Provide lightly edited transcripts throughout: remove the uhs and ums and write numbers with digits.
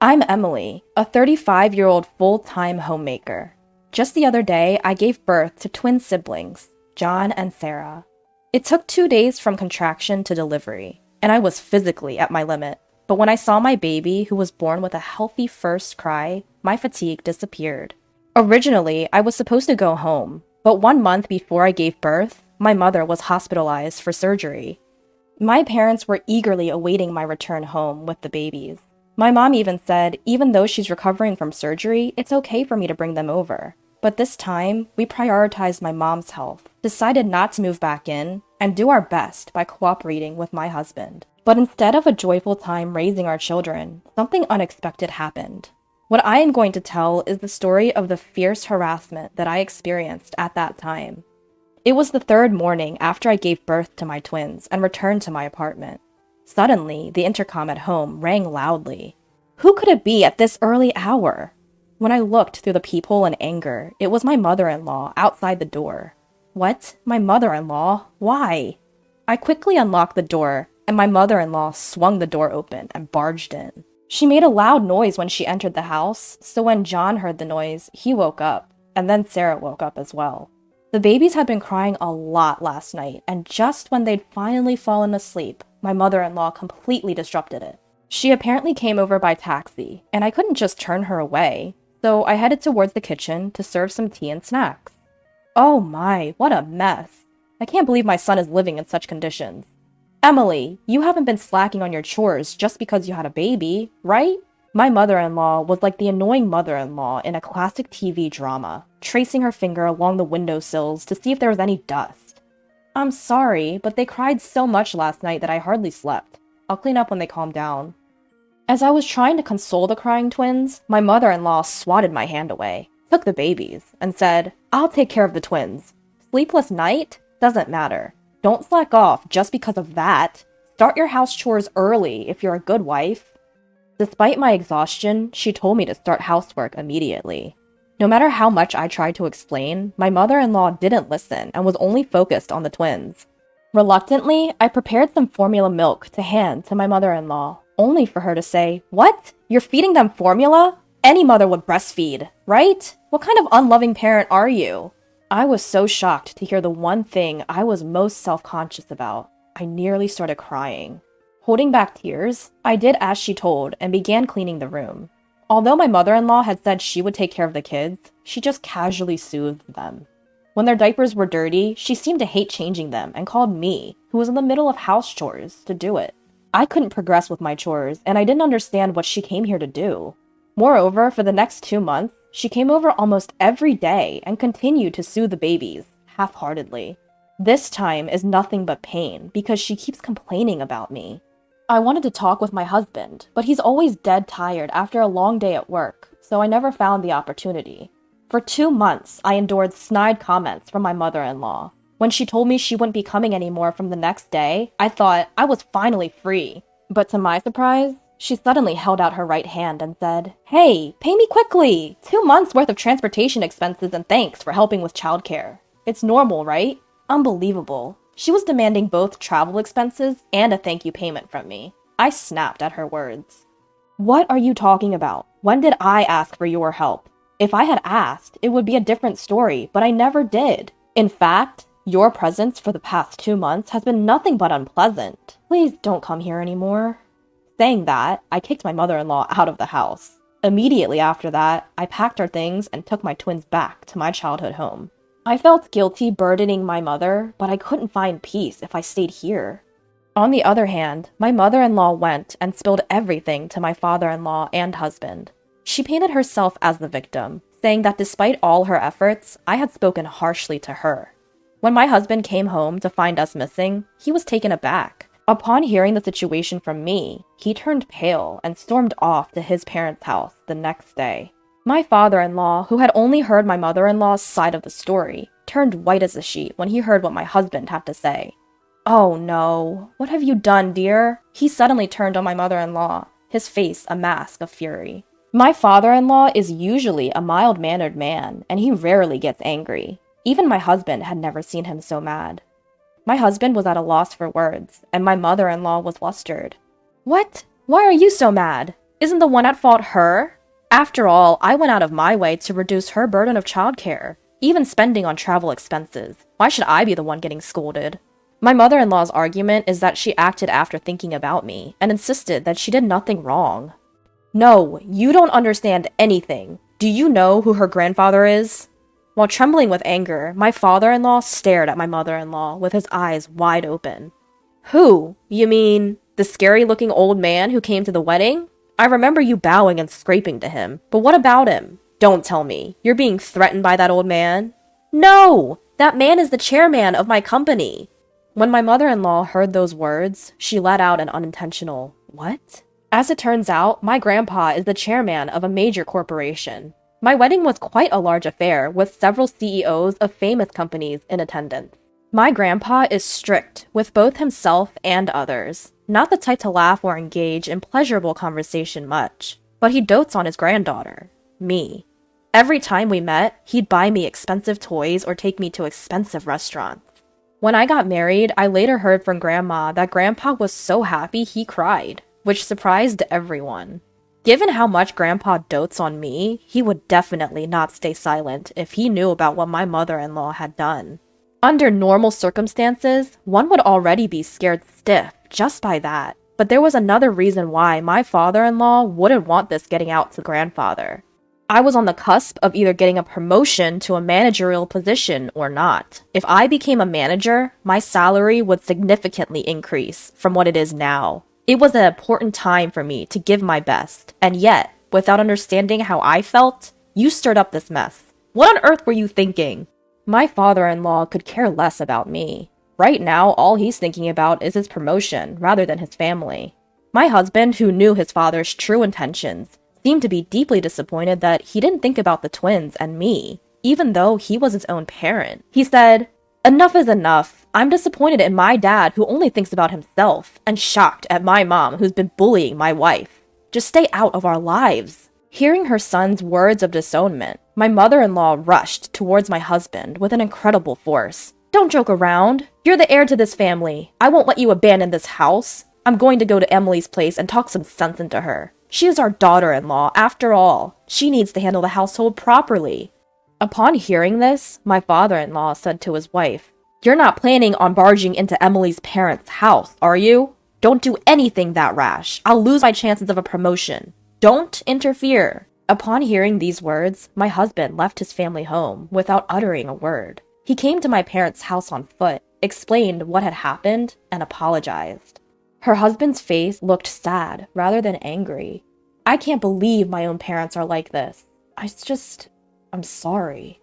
I'm Emily, a 35-year-old full-time homemaker. Just the other day, I gave birth to twin siblings, John and Sarah. It took 2 days from contraction to delivery, and I was physically at my limit. But when I saw my baby, who was born with a healthy first cry, my fatigue disappeared. Originally, I was supposed to go home, but 1 month before I gave birth, my mother was hospitalized for surgery. My parents were eagerly awaiting my return home with the babies. My mom even said, even though she's recovering from surgery, it's okay for me to bring them over. But this time, we prioritized my mom's health, decided not to move back in, and do our best by cooperating with my husband. But instead of a joyful time raising our children, something unexpected happened. What I am going to tell is the story of the fierce harassment that I experienced at that time. It was the third morning after I gave birth to my twins and returned to my apartment. Suddenly, the intercom at home rang loudly. Who could it be at this early hour? When I looked through the peephole in anger, it was my mother-in-law outside the door. What? My mother-in-law? Why? I quickly unlocked the door, and my mother-in-law swung the door open and barged in. She made a loud noise when she entered the house, so when John heard the noise, he woke up, and then Sarah woke up as well. The babies had been crying a lot last night, and just when they'd finally fallen asleep, my mother-in-law completely disrupted it. She apparently came over by taxi, and I couldn't just turn her away, so I headed towards the kitchen to serve some tea and snacks. Oh my, what a mess. I can't believe my son is living in such conditions. Emily, you haven't been slacking on your chores just because you had a baby, right? My mother-in-law was like the annoying mother-in-law in a classic TV drama, tracing her finger along the windowsills to see if there was any dust. I'm sorry, but they cried so much last night that I hardly slept. I'll clean up when they calm down. As I was trying to console the crying twins, my mother-in-law swatted my hand away, took the babies, and said, I'll take care of the twins. Sleepless night? Doesn't matter. Don't slack off just because of that. Start your house chores early if you're a good wife. Despite my exhaustion, she told me to start housework immediately. No matter how much I tried to explain, my mother-in-law didn't listen and was only focused on the twins. Reluctantly, I prepared some formula milk to hand to my mother-in-law, only for her to say, What? You're feeding them formula? Any mother would breastfeed, right? What kind of unloving parent are you? I was so shocked to hear the one thing I was most self-conscious about. I nearly started crying. Holding back tears, I did as she told and began cleaning the room. Although my mother-in-law had said she would take care of the kids, she just casually soothed them. When their diapers were dirty, she seemed to hate changing them and called me, who was in the middle of house chores, to do it. I couldn't progress with my chores, and I didn't understand what she came here to do. Moreover, for the next 2 months, she came over almost every day and continued to soothe the babies, half-heartedly. This time is nothing but pain because she keeps complaining about me. I wanted to talk with my husband, but he's always dead tired after a long day at work, so I never found the opportunity. For 2 months, I endured snide comments from my mother-in-law. When she told me she wouldn't be coming anymore from the next day, I thought I was finally free. But to my surprise, she suddenly held out her right hand and said, Hey, pay me quickly! 2 months worth of transportation expenses and thanks for helping with childcare. It's normal, right? Unbelievable. She was demanding both travel expenses and a thank you payment from me. I snapped at her words. What are you talking about? When did I ask for your help? If I had asked, it would be a different story, but I never did. In fact, your presence for the past 2 months has been nothing but unpleasant. Please don't come here anymore. Saying that, I kicked my mother-in-law out of the house. Immediately after that, I packed our things and took my twins back to my childhood home. I felt guilty burdening my mother, but I couldn't find peace if I stayed here. On the other hand, my mother-in-law went and spilled everything to my father-in-law and husband. She painted herself as the victim, saying that despite all her efforts, I had spoken harshly to her. When my husband came home to find us missing, he was taken aback. Upon hearing the situation from me, he turned pale and stormed off to his parents' house the next day. My father-in-law, who had only heard my mother-in-law's side of the story, turned white as a sheet when he heard what my husband had to say. Oh no, what have you done, dear? He suddenly turned on my mother-in-law, his face a mask of fury. My father-in-law is usually a mild-mannered man, and he rarely gets angry. Even my husband had never seen him so mad. My husband was at a loss for words, and my mother-in-law was flustered. What? Why are you so mad? Isn't the one at fault her? After all, I went out of my way to reduce her burden of childcare, even spending on travel expenses. Why should I be the one getting scolded? My mother-in-law's argument is that she acted after thinking about me and insisted that she did nothing wrong. No, you don't understand anything. Do you know who her grandfather is? While trembling with anger, my father-in-law stared at my mother-in-law with his eyes wide open. Who? You mean the scary-looking old man who came to the wedding? I remember you bowing and scraping to him, but what about him? Don't tell me. You're being threatened by that old man? No! That man is the chairman of my company. When my mother-in-law heard those words, she let out an unintentional, "What?" As it turns out, my grandpa is the chairman of a major corporation. My wedding was quite a large affair, with several CEOs of famous companies in attendance. My grandpa is strict with both himself and others, not the type to laugh or engage in pleasurable conversation much, but he dotes on his granddaughter, me. Every time we met, he'd buy me expensive toys or take me to expensive restaurants. When I got married, I later heard from Grandma that Grandpa was so happy he cried, which surprised everyone. Given how much Grandpa dotes on me, he would definitely not stay silent if he knew about what my mother-in-law had done. Under normal circumstances, one would already be scared stiff just by that, but there was another reason why my father-in-law wouldn't want this getting out to grandfather. I was on the cusp of either getting a promotion to a managerial position or not. If I became a manager, my salary would significantly increase from what it is now. It was an important time for me to give my best, and yet, without understanding how I felt, you stirred up this mess. What on earth were you thinking? My father-in-law could care less about me. Right now, all he's thinking about is his promotion rather than his family. My husband, who knew his father's true intentions, seemed to be deeply disappointed that he didn't think about the twins and me, even though he was his own parent. He said, "Enough is enough. I'm disappointed in my dad who only thinks about himself, and shocked at my mom who's been bullying my wife. Just stay out of our lives." Hearing her son's words of disownment, my mother-in-law rushed towards my husband with an incredible force. "Don't joke around. You're the heir to this family. I won't let you abandon this house. I'm going to go to Emily's place and talk some sense into her. She is our daughter-in-law, after all. She needs to handle the household properly." Upon hearing this, my father-in-law said to his wife, "You're not planning on barging into Emily's parents' house, are you? Don't do anything that rash. I'll lose my chances of a promotion. Don't interfere." Upon hearing these words, my husband left his family home without uttering a word. He came to my parents' house on foot, explained what had happened, and apologized. Her husband's face looked sad rather than angry. "I can't believe my own parents are like this. I'm sorry."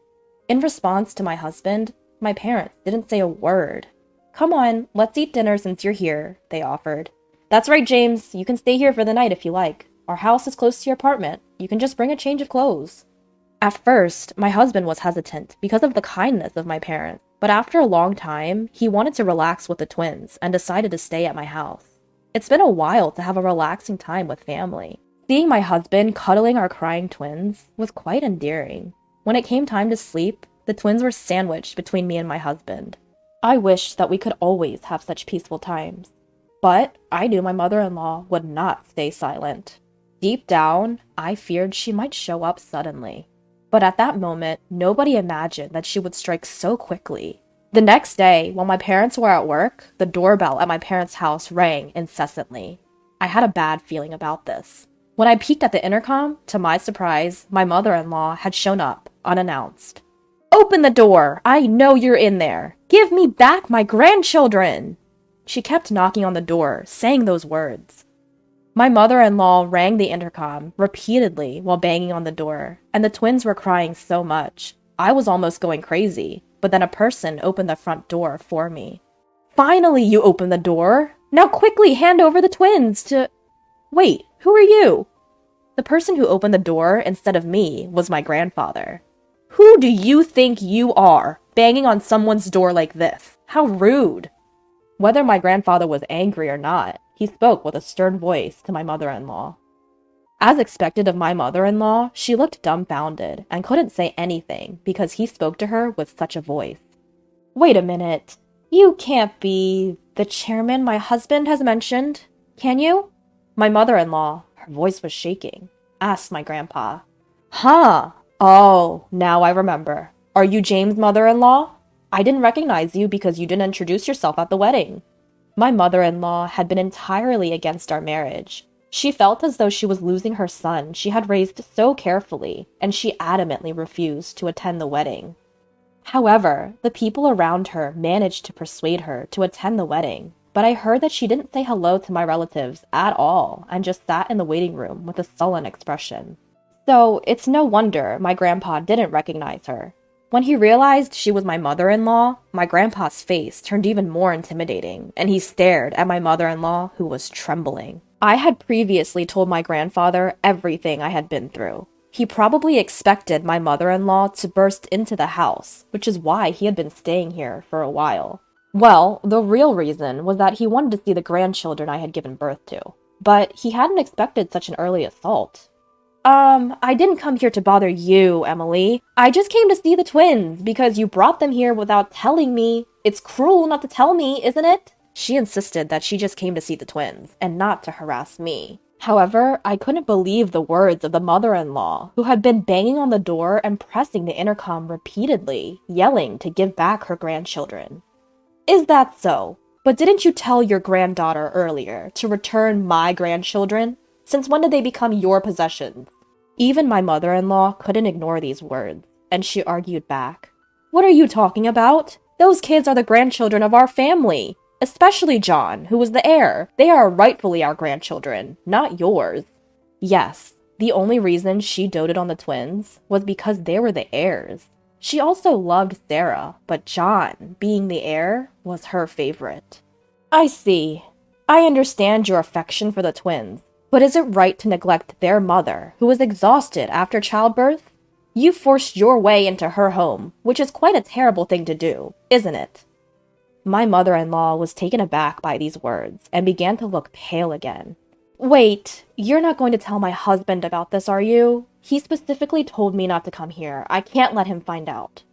In response to my husband, my parents didn't say a word. "Come on, let's eat dinner since you're here," they offered. "That's right, James. You can stay here for the night if you like. Our house is close to your apartment. You can just bring a change of clothes." At first, my husband was hesitant because of the kindness of my parents, but after a long time, he wanted to relax with the twins and decided to stay at my house. It's been a while to have a relaxing time with family. Seeing my husband cuddling our crying twins was quite endearing. When it came time to sleep, the twins were sandwiched between me and my husband. I wished that we could always have such peaceful times. But I knew my mother-in-law would not stay silent. Deep down, I feared she might show up suddenly. But at that moment, nobody imagined that she would strike so quickly. The next day, while my parents were at work, the doorbell at my parents' house rang incessantly. I had a bad feeling about this. When I peeked at the intercom, to my surprise, my mother-in-law had shown up, unannounced. "Open the door! I know you're in there! Give me back my grandchildren!" She kept knocking on the door, saying those words. My mother-in-law rang the intercom repeatedly while banging on the door, and the twins were crying so much. I was almost going crazy, but then a person opened the front door for me. "Finally, you opened the door! Now quickly hand over the twins to—" "Wait, who are you?" The person who opened the door instead of me was my grandfather. "Who do you think you are, banging on someone's door like this? How rude!" Whether my grandfather was angry or not, he spoke with a stern voice to my mother-in-law. As expected of my mother-in-law, she looked dumbfounded and couldn't say anything because he spoke to her with such a voice. "Wait a minute. You can't be the chairman my husband has mentioned, can you?" My mother-in-law, Her voice was shaking. Asked my grandpa. Huh. Oh, now I remember. Are you James' mother-in-law? I didn't recognize you because you didn't introduce yourself at the wedding. My mother-in-law had been entirely against our marriage. She felt as though she was losing her son she had raised so carefully, and she adamantly refused to attend the wedding. However, the people around her managed to persuade her to attend the wedding, but I heard that she didn't say hello to my relatives at all and just sat in the waiting room with a sullen expression. So it's no wonder my grandpa didn't recognize her. When he realized she was my mother-in-law, my grandpa's face turned even more intimidating, and he stared at my mother-in-law, who was trembling. I had previously told my grandfather everything I had been through. He probably expected my mother-in-law to burst into the house, which is why he had been staying here for a while. Well, the real reason was that he wanted to see the grandchildren I had given birth to. But he hadn't expected such an early assault. I didn't come here to bother you, Emily. I just came to see the twins because you brought them here without telling me. It's cruel not to tell me, isn't it? She insisted that she just came to see the twins and not to harass me. However, I couldn't believe the words of the mother-in-law, who had been banging on the door and pressing the intercom repeatedly, yelling to give back her grandchildren. Is that so? But didn't you tell your granddaughter earlier to return my grandchildren? Since when did they become your possessions? Even my mother-in-law couldn't ignore these words, and she argued back. What are you talking about? Those kids are the grandchildren of our family. Especially John, who was the heir. They are rightfully our grandchildren, not yours. Yes, the only reason she doted on the twins was because they were the heirs. She also loved Sarah, but John, being the heir, was her favorite. I see. I understand your affection for the twins, but is it right to neglect their mother, who was exhausted after childbirth? You forced your way into her home, which is quite a terrible thing to do, isn't it? My mother-in-law was taken aback by these words and began to look pale again. Wait, you're not going to tell my husband about this, are you? He specifically told me not to come here. I can't let him find out.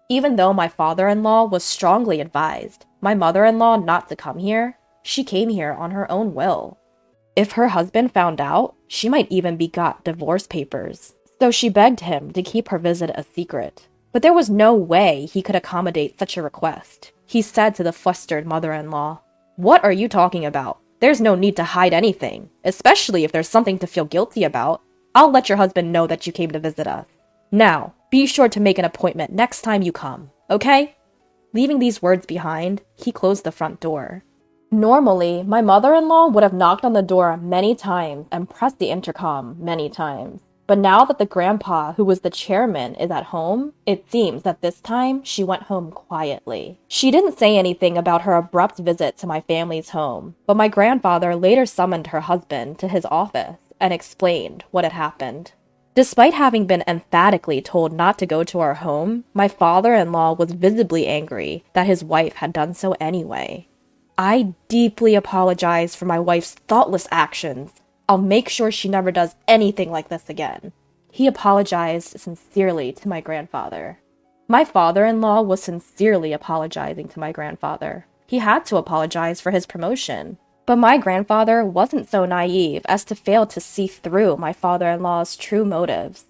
Even though my father-in-law was strongly advised my mother-in-law not to come here, she came here on her own will. If her husband found out, she might even be got divorce papers. So she begged him to keep her visit a secret. But there was no way he could accommodate such a request. He said to the flustered mother-in-law, "What are you talking about? There's no need to hide anything, especially if there's something to feel guilty about. I'll let your husband know that you came to visit us. Now, be sure to make an appointment next time you come, okay?" Leaving these words behind, he closed the front door. Normally, my mother-in-law would have knocked on the door many times and pressed the intercom many times. But now that the grandpa, who was the chairman, is at home, it seems that this time she went home quietly. She didn't say anything about her abrupt visit to my family's home, but my grandfather later summoned her husband to his office and explained what had happened. Despite having been emphatically told not to go to our home, my father-in-law was visibly angry that his wife had done so anyway. I deeply apologize for my wife's thoughtless actions. I'll make sure she never does anything like this again. He apologized sincerely to my grandfather. My father-in-law was sincerely apologizing to my grandfather. He had to apologize for his promotion. But my grandfather wasn't so naive as to fail to see through my father-in-law's true motives.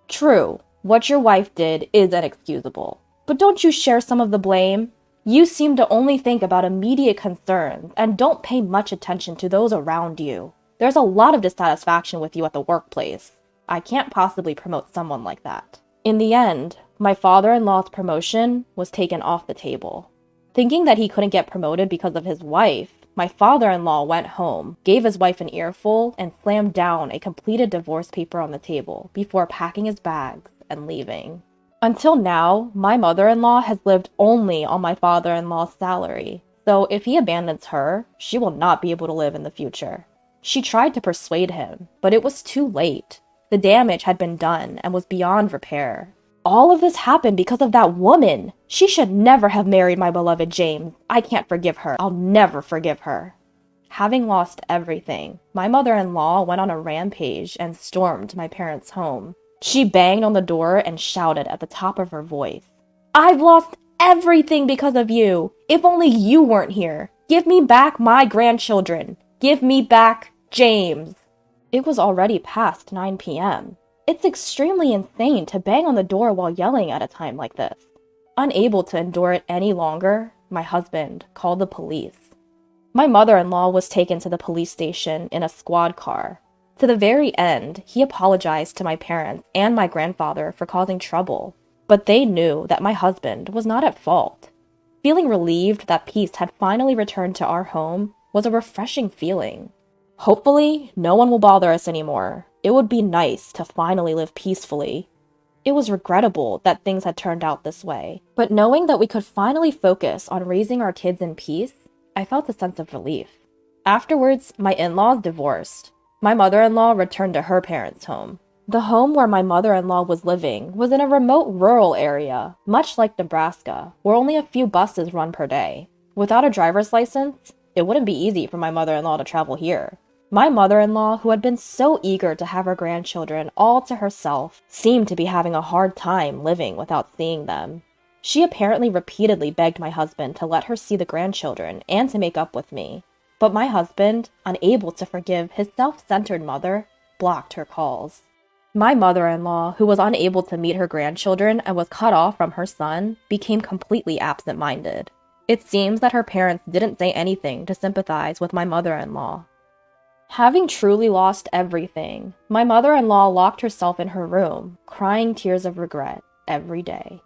True, what your wife did is inexcusable. But don't you share some of the blame? You seem to only think about immediate concerns and don't pay much attention to those around you. There's a lot of dissatisfaction with you at the workplace. I can't possibly promote someone like that. In the end, my father-in-law's promotion was taken off the table. Thinking that he couldn't get promoted because of his wife, my father-in-law went home, gave his wife an earful, and slammed down a completed divorce paper on the table before packing his bags and leaving. Until now, my mother-in-law has lived only on my father-in-law's salary, so if he abandons her, she will not be able to live in the future. She tried to persuade him, but it was too late. The damage had been done and was beyond repair. All of this happened because of that woman. She should never have married my beloved James. I can't forgive her. I'll never forgive her. Having lost everything, my mother-in-law went on a rampage and stormed my parents' home. She banged on the door and shouted at the top of her voice, "I've lost everything because of you. If only you weren't here. Give me back my grandchildren. Give me back James." It was already past 9 p.m. It's extremely insane to bang on the door while yelling at a time like this. Unable to endure it any longer, my husband called the police. My mother-in-law was taken to the police station in a squad car. To the very end, he apologized to my parents and my grandfather for causing trouble, but they knew that my husband was not at fault. Feeling relieved that peace had finally returned to our home was a refreshing feeling. Hopefully, no one will bother us anymore. It would be nice to finally live peacefully. It was regrettable that things had turned out this way, but knowing that we could finally focus on raising our kids in peace, I felt a sense of relief. Afterwards, my in-laws divorced. My mother-in-law returned to her parents' home. The home where my mother-in-law was living was in a remote rural area, much like Nebraska, where only a few buses run per day. Without a driver's license, it wouldn't be easy for my mother-in-law to travel here. My mother-in-law, who had been so eager to have her grandchildren all to herself, seemed to be having a hard time living without seeing them. She apparently repeatedly begged my husband to let her see the grandchildren and to make up with me. But my husband, unable to forgive his self-centered mother, blocked her calls. My mother-in-law, who was unable to meet her grandchildren and was cut off from her son, became completely absent-minded. It seems that her parents didn't say anything to sympathize with my mother-in-law. Having truly lost everything, my mother-in-law locked herself in her room, crying tears of regret every day.